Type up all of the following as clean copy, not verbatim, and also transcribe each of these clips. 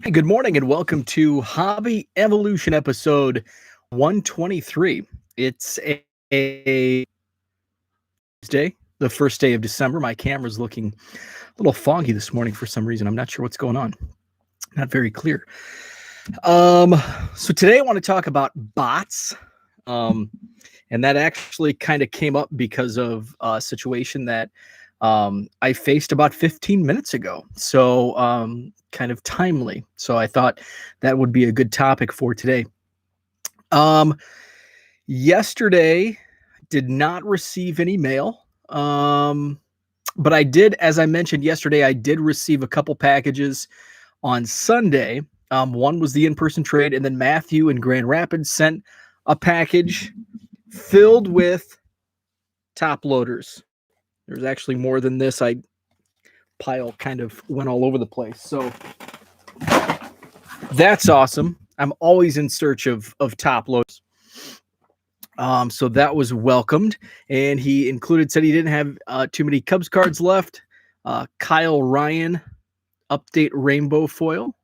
Hey, good morning and welcome to Hobby Evolution episode 123. It's a Tuesday, the first day of December. My camera's looking a little foggy this morning for some reason. I'm not sure what's going on. Not very clear. So today I want to talk about bots. And that actually kind of came up because of a situation that I faced about 15 minutes ago. So kind of timely. So I thought that would be a good topic for today. Yesterday did not receive any mail. But I did, as I mentioned yesterday, I did receive a couple packages on Sunday. One was the in-person trade, and then Matthew in Grand Rapids sent a package filled with top loaders. There's actually more than this. Pile kind of went all over the place. So that's awesome. I'm always in search of top loaders. So that was welcomed. And he said he didn't have too many Cubs cards left. Kyle Ryan update rainbow foil.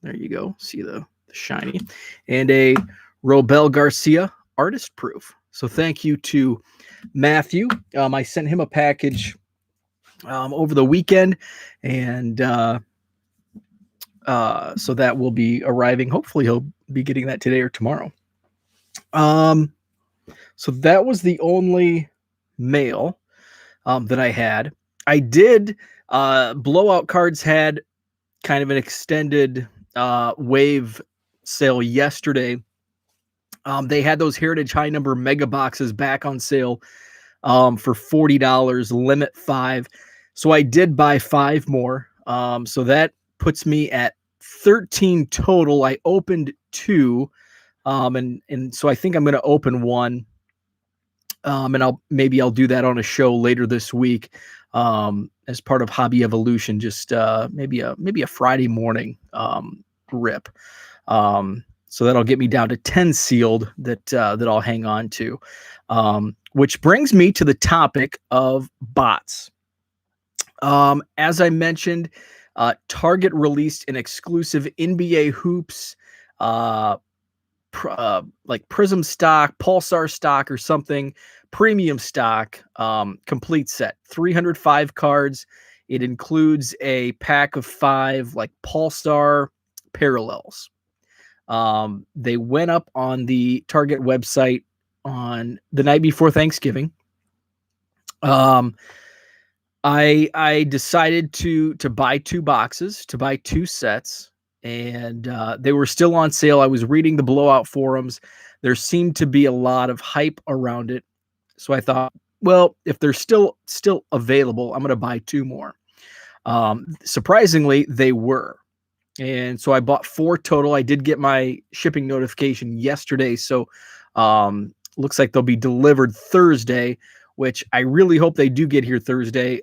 There you go. See the shiny. And a Robel Garcia artist proof. So thank you to Matthew. I sent him a package over the weekend, and so that will be arriving. Hopefully he'll be getting that today or tomorrow. So that was the only mail that I had. I did Blowout Cards had kind of an extended wave sale yesterday. They had those Heritage High Number mega boxes back on sale for $40, limit 5. So I did buy 5 more. So that puts me at 13 total. I opened 2. And so I think I'm going to open 1. And I'll do that on a show later this week as part of Hobby Evolution, just maybe a Friday morning rip. So that'll get me down to 10 sealed that I'll hang on to. Which brings me to the topic of bots. As I mentioned, Target released an exclusive NBA Hoops like Prism stock, Pulsar stock or something, premium stock, complete set, 305 cards. It includes a pack of 5 like Pulsar parallels. They went up on the Target website on the night before Thanksgiving. I decided to buy 2 boxes, to buy 2 sets, and they were still on sale. I was reading the Blowout forums. There seemed to be a lot of hype around it. So I thought, well, if they're still available, I'm going to buy 2 more. Surprisingly, they were. And so I bought 4 total. I did get my shipping notification yesterday. So looks like they'll be delivered Thursday, which I really hope they do get here Thursday,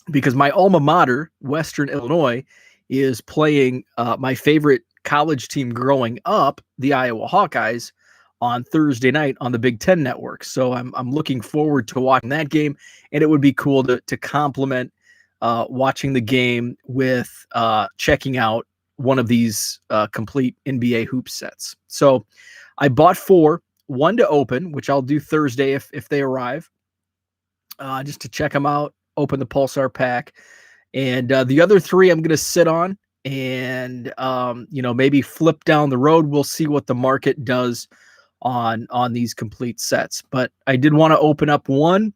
because my alma mater, Western Illinois, is playing my favorite college team growing up, the Iowa Hawkeyes, on Thursday night on the Big Ten Network. So I'm looking forward to watching that game, and it would be cool to complement watching the game with checking out one of these complete NBA hoop sets. So I bought 4. 1 to open, which I'll do Thursday if they arrive, just to check them out, open the Pulsar pack. And the other 3 I'm going to sit on and, maybe flip down the road. We'll see what the market does on these complete sets. But I did want to open up 1,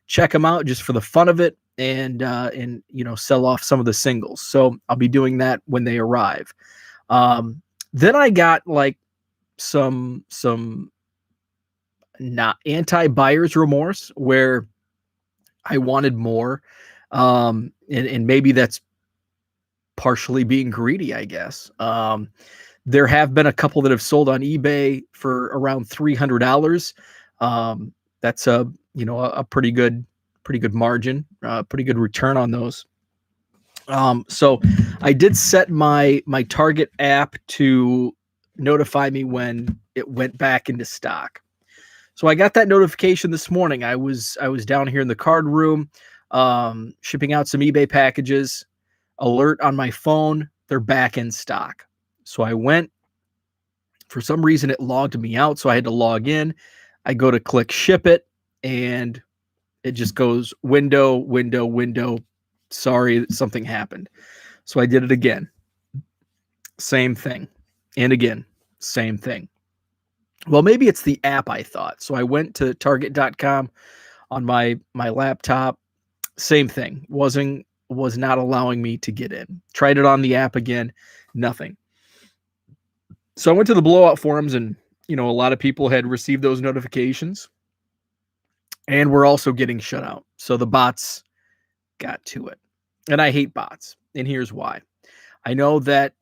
check them out just for the fun of it, and sell off some of the singles. So I'll be doing that when they arrive. Then I got like some not anti-buyer's remorse, where I wanted more. And maybe that's partially being greedy, I guess. There have been a couple that have sold on eBay for around $300. That's a pretty good margin, pretty good return on those. So I did set my Target app to notify me when it went back into stock. So I got that notification this morning. I was down here in the card room, shipping out some eBay packages. Alert on my phone they're back in stock. So I went, for some reason it logged me out, so I had to log in. I go to click ship it, and it just goes window, window, window. Sorry, something happened. So I did it again. Same thing. And again, same thing. Well, maybe it's the app, I thought. So I went to target.com on my laptop. Same thing. Was not allowing me to get in. Tried it on the app again, nothing. So I went to the blowout forums, and a lot of people had received those notifications and were also getting shut out. So the bots got to it. And I hate bots. And here's why. I know that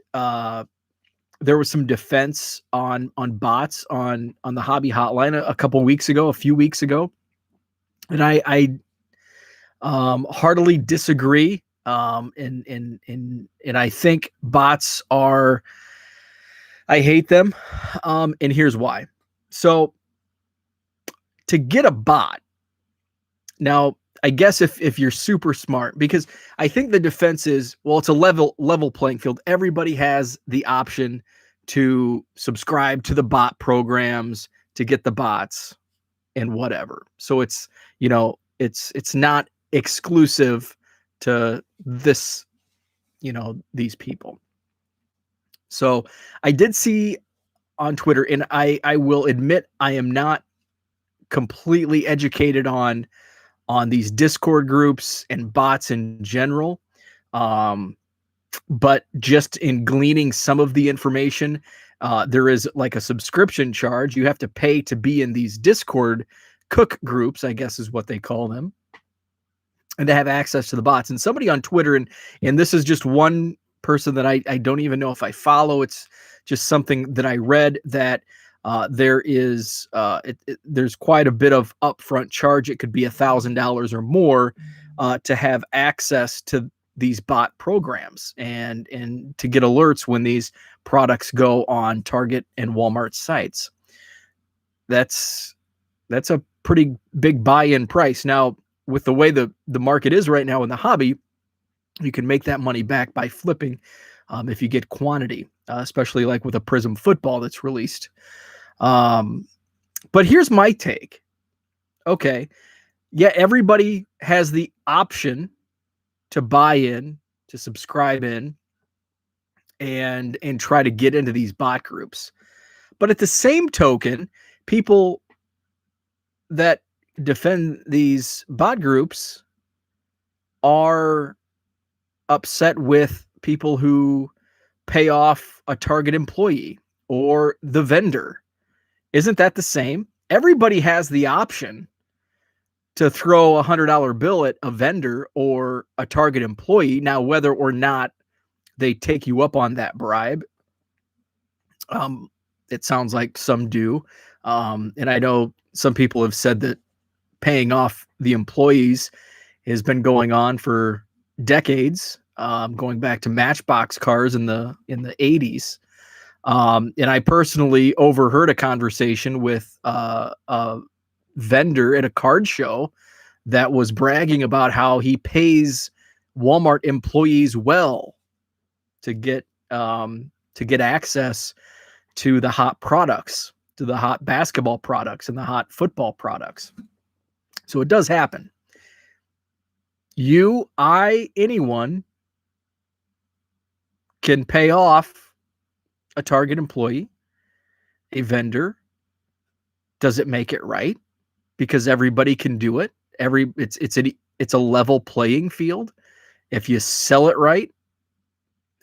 there was some defense on bots on the hobby hotline a few weeks ago. And I heartily disagree. And I think bots are, I hate them. And here's why. So to get a bot, now, I guess if you're super smart, because I think the defense is, well, it's a level playing field. Everybody has the option to subscribe to the bot programs to get the bots and whatever. So it's not exclusive to this, these people. So I did see on Twitter, and I will admit I am not completely educated on these Discord groups and bots in general. But just in gleaning some of the information, there is like a subscription charge. You have to pay to be in these Discord cook groups, I guess is what they call them, and to have access to the bots. And somebody on Twitter, and this is just one person that I don't even know if I follow. It's just something that I read, that there's quite a bit of upfront charge. It could be $1,000 or more to have access to these bot programs and to get alerts when these products go on Target and Walmart sites. That's a pretty big buy-in price. Now, with the way the market is right now in the hobby, you can make that money back by flipping if you get quantity, especially like with a Prism football that's released. But here's my take. Okay. Yeah, everybody has the option to buy in, to subscribe in, and try to get into these bot groups. But at the same token, people that defend these bot groups are upset with people who pay off a Target employee or the vendor. Isn't that the same? Everybody has the option to throw a $100 bill at a vendor or a Target employee. Now, whether or not they take you up on that bribe, it sounds like some do. And I know some people have said that paying off the employees has been going on for decades, going back to Matchbox cars in the 80s. And I personally overheard a conversation with a vendor at a card show that was bragging about how he pays Walmart employees well to get access to the hot products, to the hot basketball products and the hot football products. So it does happen. You, I, anyone can pay off a Target employee, a vendor. Does it make it right? Because everybody can do it. It's a level playing field. If you sell it right,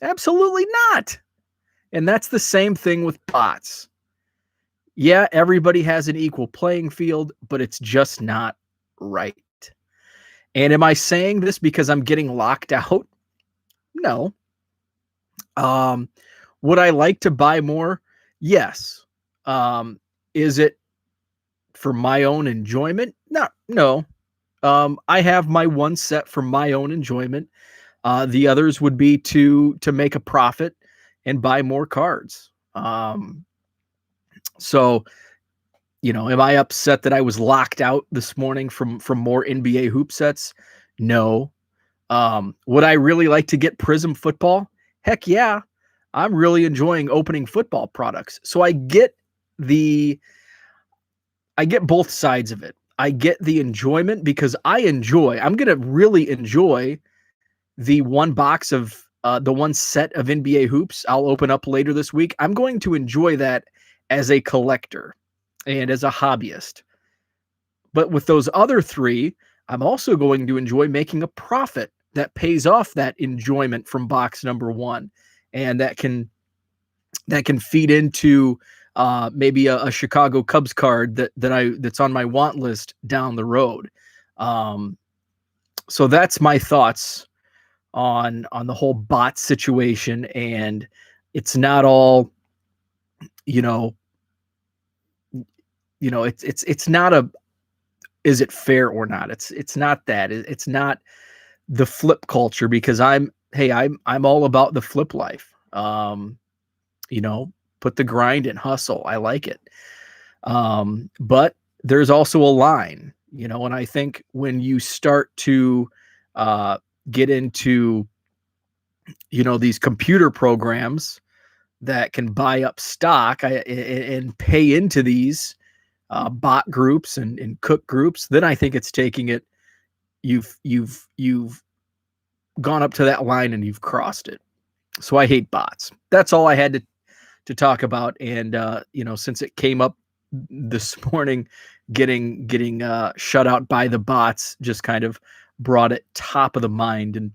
absolutely not. And that's the same thing with bots. Yeah, everybody has an equal playing field, but it's just not right. And am I saying this because I'm getting locked out? No. Would I like to buy more? Yes. Is it for my own enjoyment? No. I have my one set for my own enjoyment. The others would be to make a profit and buy more cards. So, am I upset that I was locked out this morning from more NBA hoop sets? No. Would I really like to get Prism football? heck yeah, I'm really enjoying opening football products. So I get both sides of it. I get the enjoyment because I'm going to really enjoy the one box of the one set of NBA hoops I'll open up later this week. I'm going to enjoy that as a collector and as a hobbyist. But with those other three, I'm also going to enjoy making a profit that pays off that enjoyment from box number one. And that can feed into maybe a Chicago Cubs card that's on my want list down the road. So that's my thoughts on the whole bot situation, and it's not all, you know, it's not a, is it fair or not? It's not that. It's not the flip culture, because I'm all about the flip life. Put the grind and hustle. I like it. But there's also a line, and I think when you start to get into, these computer programs that can buy up stock and pay into these bot groups and cook groups, then I think it's taking it. You've gone up to that line and you've crossed it. So I hate bots. That's all I had to talk about. And since it came up this morning, getting shut out by the bots just kind of brought it top of the mind, and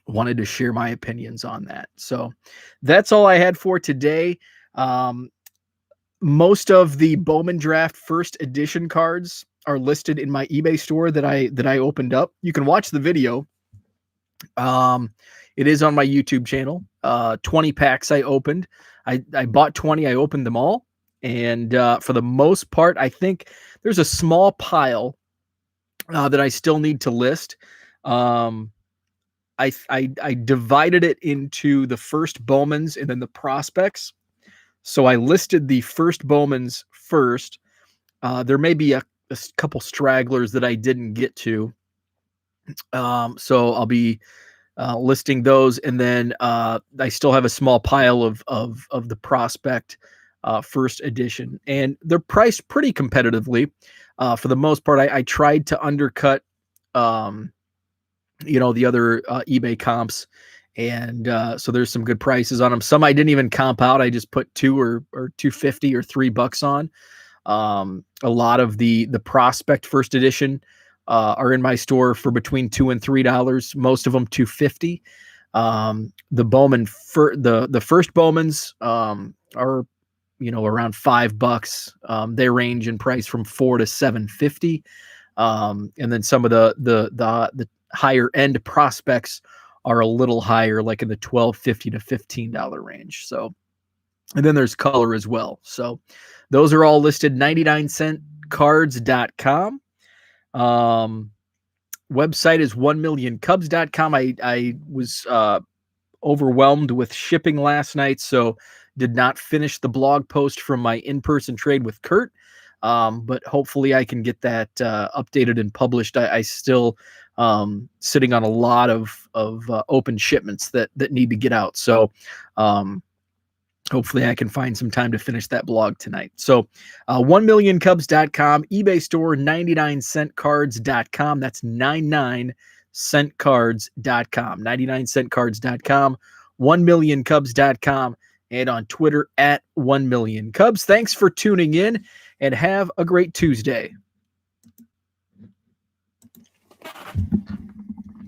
wanted to share my opinions on that. So that's all I had for today. Most of the Bowman Draft first edition cards are listed in my eBay store that I opened up. You can watch the video. It is on my YouTube channel. 20 packs I opened. I bought 20. I opened them all. And for the most part, I think there's a small pile that I still need to list. I divided it into the first Bowmans and then the prospects. So I listed the first Bowmans first. There may be a couple stragglers that I didn't get to. So I'll be listing those, and then I still have a small pile of the prospect first edition, and they're priced pretty competitively. For the most part, I tried to undercut the other eBay comps, and so there's some good prices on them. Some I didn't even comp out. I just put $2 or $2.50 or $3 on. A lot of the prospect first edition are in my store for between $2 and $3. Most of them $2.50. The Bowman the first Bowmans are around $5. They range in price from $4 to $7.50. And then some of the higher end prospects are a little higher, like in the $12.50 to $15 range. So, and then there's color as well. So those are all listed 99centcards.com. Website is 1millioncubs.com. I was overwhelmed with shipping last night, so did not finish the blog post from my in-person trade with Kurt. But hopefully I can get that updated and published. I still sitting on a lot of open shipments that need to get out. So hopefully I can find some time to finish that blog tonight. So 1millioncubs.com, eBay store 99centcards.com. That's 99centcards.com, 99centcards.com, 1millioncubs.com, and on Twitter at 1millioncubs. Thanks for tuning in, and have a great Tuesday.